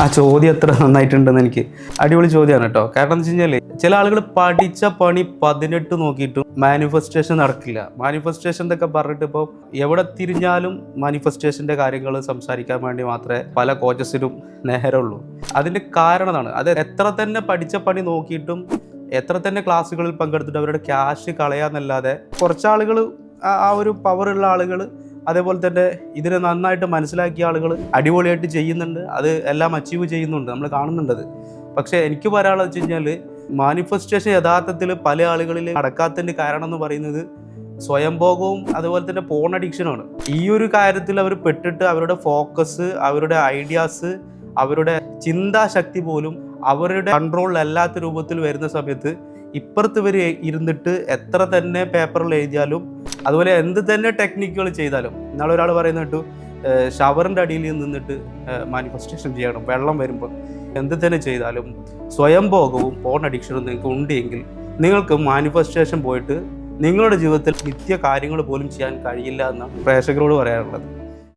ആ ചോദ്യം എത്ര നന്നായിട്ടുണ്ടെന്ന് എനിക്ക് അടിപൊളി ചോദ്യമാണ് കേട്ടോ. കാരണം എന്ന് വെച്ച് കഴിഞ്ഞാൽ ചില ആളുകൾ പഠിച്ച പണി 18 നോക്കിയിട്ടും മാനിഫെസ്റ്റേഷൻ നടക്കില്ല. മാനിഫെസ്റ്റേഷൻ എന്നൊക്കെ പറഞ്ഞിട്ട് ഇപ്പോൾ എവിടെ തിരിഞ്ഞാലും മാനിഫെസ്റ്റേഷൻ്റെ കാര്യങ്ങൾ സംസാരിക്കാൻ വേണ്ടി മാത്രമേ പല കോച്ചസിനും നേരമുള്ളൂ. അതിൻ്റെ കാരണം അതാണ്. അത് എത്ര തന്നെ പഠിച്ച പണി നോക്കിയിട്ടും എത്ര തന്നെ ക്ലാസ്സുകളിൽ പങ്കെടുത്തിട്ട് അവരുടെ ക്യാഷ് കളയാന്നല്ലാതെ കുറച്ചാളുകൾ ആ ഒരു പവറുള്ള ആളുകൾ അതേപോലെ തന്നെ ഇതിനെ നന്നായിട്ട് മനസ്സിലാക്കിയ ആളുകൾ അടിപൊളിയായിട്ട് ചെയ്യുന്നുണ്ട്. അത് എല്ലാം അച്ചീവ് ചെയ്യുന്നുണ്ട്, നമ്മൾ കാണുന്നുണ്ടത്. പക്ഷേ എനിക്ക് പറയാനുള്ളത് വെച്ച് കഴിഞ്ഞാൽ മാനിഫെസ്റ്റേഷൻ യഥാർത്ഥത്തിൽ പല ആളുകളിൽ നടക്കാത്തതിൻ്റെ കാരണം എന്ന് പറയുന്നത് സ്വയംഭോഗവും അതുപോലെ തന്നെ പോൺ അഡിക്ഷനുമാണ്. ഈ ഒരു കാര്യത്തിൽ അവർ പെട്ടിട്ട് അവരുടെ ഫോക്കസ്, അവരുടെ ഐഡിയാസ്, അവരുടെ ചിന്താശക്തി പോലും അവരുടെ കൺട്രോളിലല്ലാത്ത രൂപത്തിൽ വരുന്ന സമയത്ത് ഇപ്പുറത്ത് ഇവർ ഇരുന്നിട്ട് എത്ര തന്നെ പേപ്പറിൽ എഴുതിയാലും അതുപോലെ എന്ത് തന്നെ ടെക്നിക്കുകൾ ചെയ്താലും, ഇന്നാളെ ഒരാൾ പറയുന്ന കേട്ടു ഷവറിൻ്റെ അടിയിൽ നിന്നിട്ട് മാനിഫെസ്റ്റേഷൻ ചെയ്യണം, വെള്ളം വരുമ്പോൾ എന്ത് തന്നെ ചെയ്താലും സ്വയംഭോഗവും പോൺ അഡിക്ഷനും നിങ്ങൾക്ക് ഉണ്ടെങ്കിൽ നിങ്ങൾക്ക് മാനിഫെസ്റ്റേഷൻ പോയിട്ട് നിങ്ങളുടെ ജീവിതത്തിൽ നിത്യ കാര്യങ്ങൾ പോലും ചെയ്യാൻ കഴിയില്ല എന്നാണ് പ്രേക്ഷകരോട് പറയാനുള്ളത്.